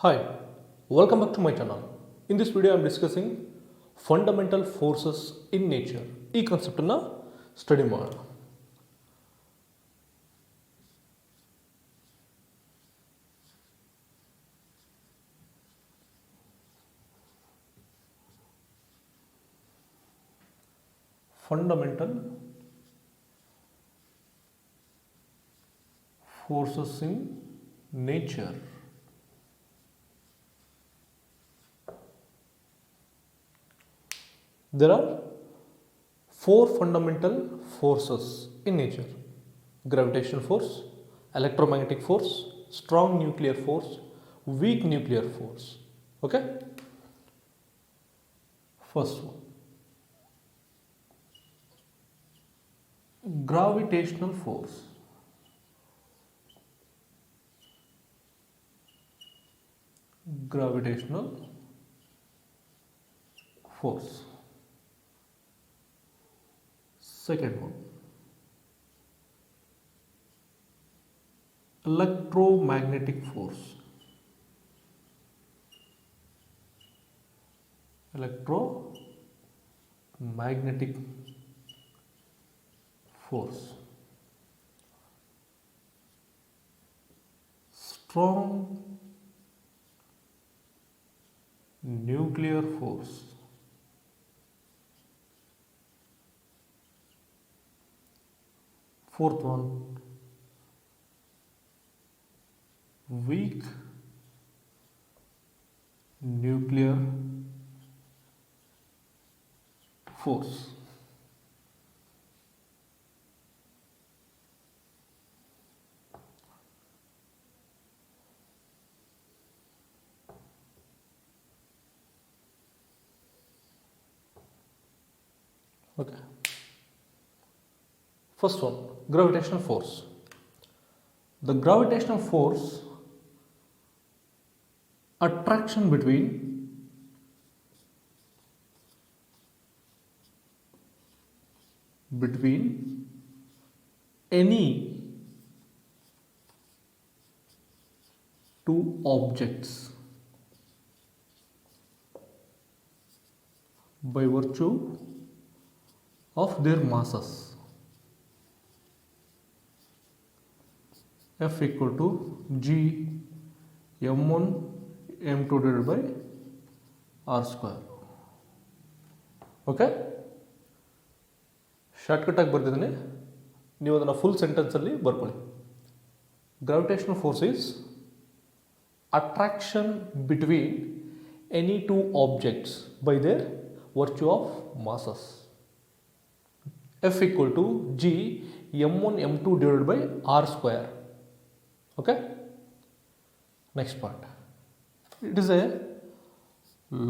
Hi, welcome back to my channel. In this video I am discussing fundamental forces in nature. ಈ concept ಅನ್ನು study ಮಾಡೋಣ. Fundamental forces in nature. There are four fundamental forces in nature: gravitational force, electromagnetic force, strong nuclear force, weak nuclear force. Okay? First one, gravitational force. Gravitational force. Second one, electromagnetic force. Electromagnetic force. Strong nuclear force. Fourth one, weak nuclear force. Okay. First one, gravitational force. The gravitational force, attraction between any two objects by virtue of their masses. F equal to G m1 m2 divided by r square. Okay? Shortcut ಆಗಿ ಬರ್ತಿದ್ದೀನಿ, ನೀವು ಅದನ್ನು full ಸೆಂಟೆನ್ಸಲ್ಲಿ ಬರ್ಕೊಳ್ಳಿ. Gravitational force is attraction between any two objects by their virtue of masses. F equal to G m1 m2 divided by r square. Okay? Next part. It is a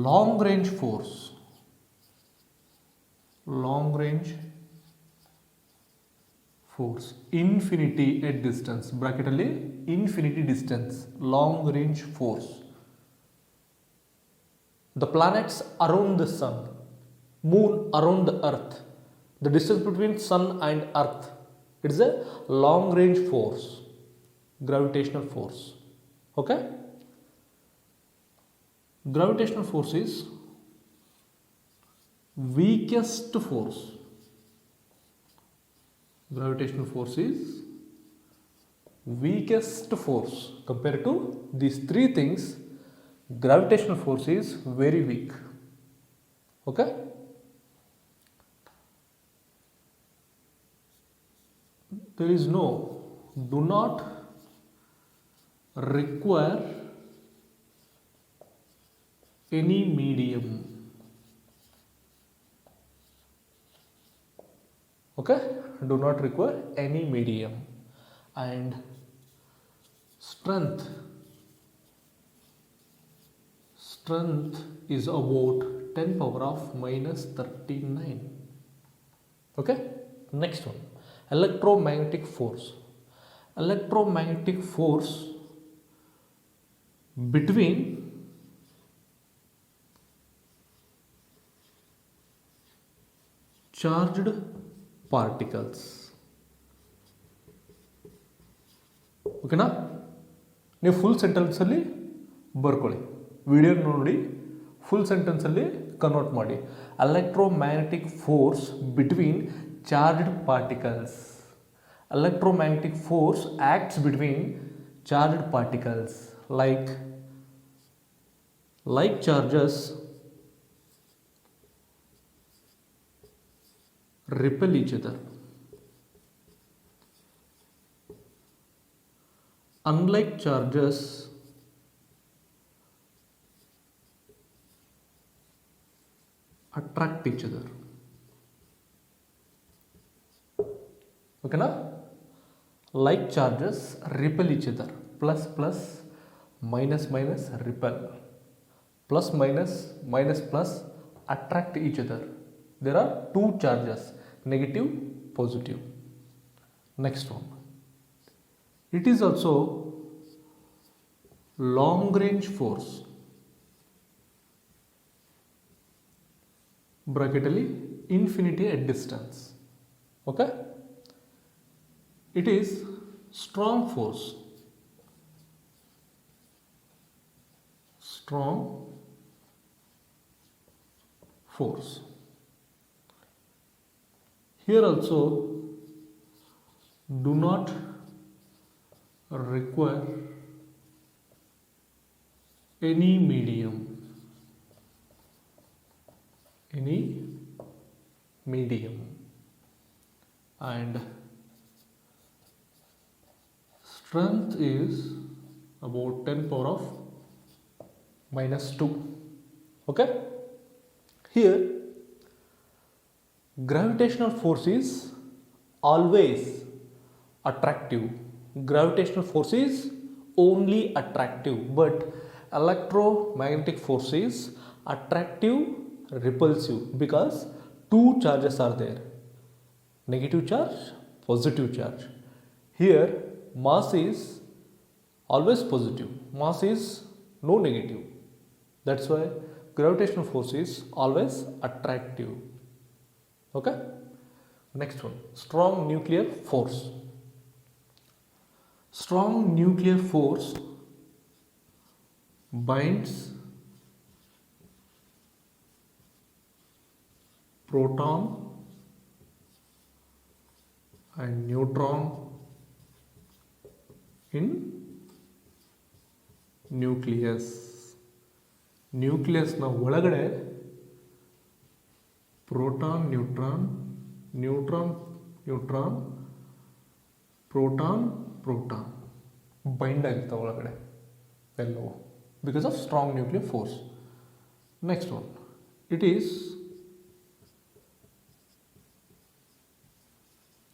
long range force. Long range force. Infinity at distance. Bracket alli infinity distance. Long range force. The planets around the sun, moon around the earth, the distance between sun and earth, it is a long range force, gravitational force. Okay? Gravitational force is weakest force. Gravitational force is weakest force. Compared to these three things, gravitational force is very weak. Okay? There is no, do not require any medium. Okay? Do not require any medium. And strength is about 10 power of minus 39. Okay? Next one, electromagnetic force. Electromagnetic force between charged particles. ಓಕೆನಾ? ನೀವು full ಸೆಂಟೆನ್ಸಲ್ಲಿ ಬರ್ಕೊಳ್ಳಿ, video ನೋಡಿ full ಸೆಂಟೆನ್ಸಲ್ಲಿ convert ಮಾಡಿ. Electromagnetic force between charged particles. Electromagnetic force acts between charged particles like charges repel each other. Unlike charges attract each other. Okay na? Like charges repel each other. Plus plus, minus minus, repel. Plus minus, minus plus, attract each other. There are two charges, negative, positive. Next one. It is also long range force. Bracketally infinity at distance. Okay? It is strong force. Strong force. Here also do not require any medium. Any medium. And strength is about 10 power of minus 2. Okay? Here, gravitational force is always attractive. Gravitational force is only attractive, but electromagnetic force is attractive, repulsive, because two charges are there. Negative charge, positive charge. Here, mass is always positive, mass is no negative. That's why gravitational force is always attractive. Okay? Next one, strong nuclear force. Strong nuclear force binds proton and neutron in nucleus. ನ್ಯೂಕ್ಲಿಯಸ್ನ ಒಳಗಡೆ proton neutron, neutron neutron, proton proton bind ಆಗಿರ್ತಾವೆ ಒಳಗಡೆ ಎಲ್ಲವೂ, because of strong nuclear force. Next one, it is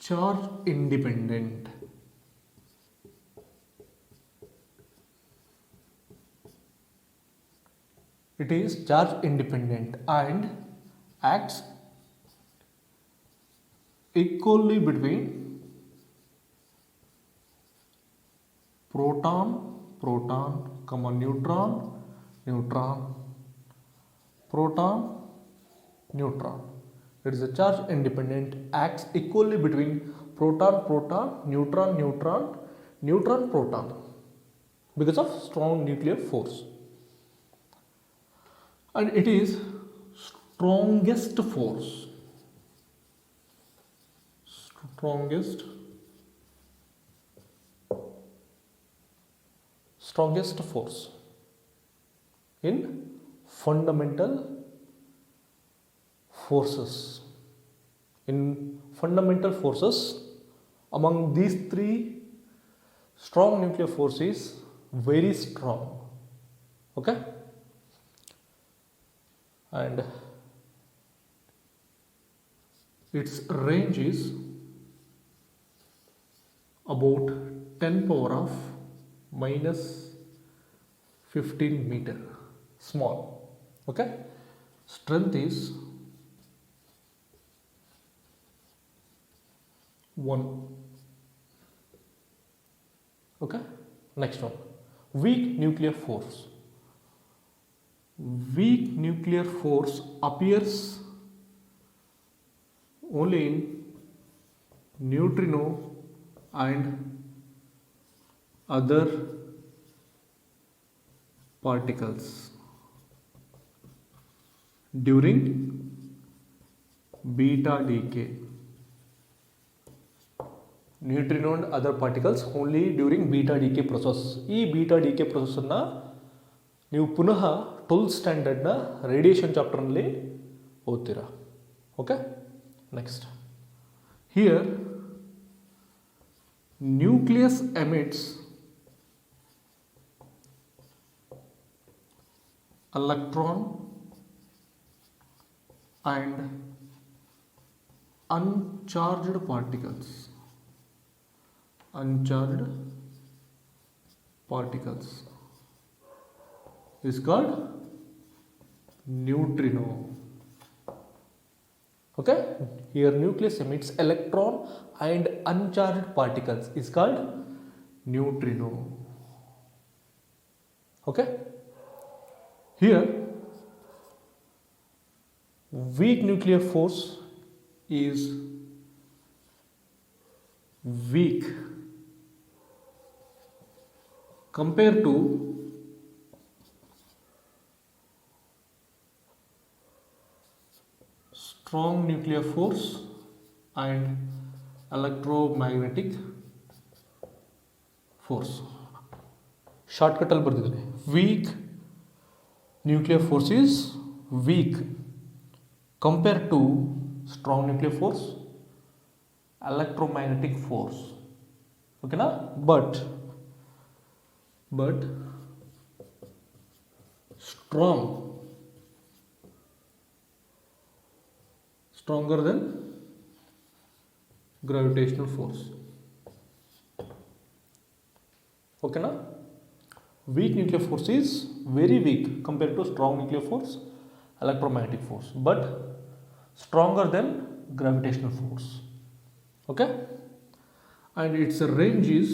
charge independent. It is charge independent and acts equally between proton, proton, neutron, neutron, proton, neutron. It is a charge independent, acts equally between proton, proton, neutron, neutron, neutron, proton, because of strong nuclear force. And it is strongest force. Strongest force in fundamental forces. In fundamental forces, among these three, strong nuclear force is very strong. Okay? And its range is about 10 power of minus 15 meter, small. Okay? Strength is 1. Okay? Next one, weak nuclear force. Weak nuclear force appears only in neutrino and other particles during beta decay. Neutrino and other particles only during beta decay process. ಈ beta decay process ಅನ್ನ ನೀವು ಪುನಃ 12th standard ನ radiation chapter ನಲ್ಲಿ ಓದ್ತೀರಾ. Okay, next here nucleus emits electron and uncharged particles is called neutrino. Okay, here nucleus emits electron and uncharged particles is called neutrino. Okay, here weak nuclear force is weak compared to strong nuclear force and electromagnetic force. Shortcut ಅಲ್ಲಿ ಬರ್ತಿದ್ದೀನಿ. Weak nuclear force is weak compared to strong nuclear force, electromagnetic force. Okay na? But stronger than gravitational force. Okay na? Weak nuclear force is very weak compared to strong nuclear force, electromagnetic force, but stronger than gravitational force. Okay, and its range is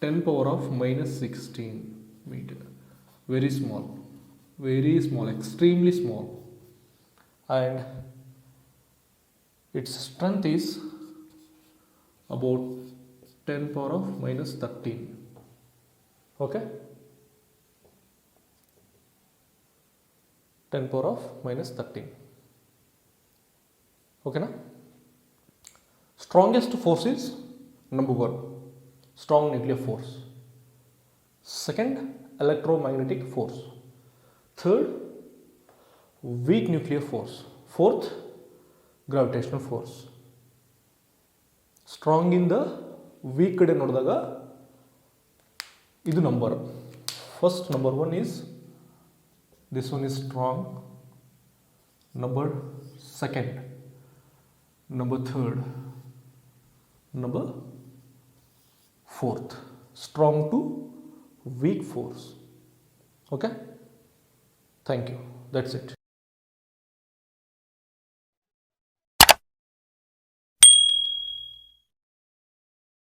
10 power of minus 16 meter. Very small, extremely small, and its strength is about 10 power of minus 13. Okay, 10 power of minus 13. Okay na? Strongest force is number 1, strong nuclear force. Second, electromagnetic force. Third, weak nuclear force. Fourth, gravitational force. Strong in the weak kade nodidaga idu number. First, number 1 is, this one is strong. Number 2nd, number 3rd, number 4th. Strong to weak force. Okay, thank you, that's it.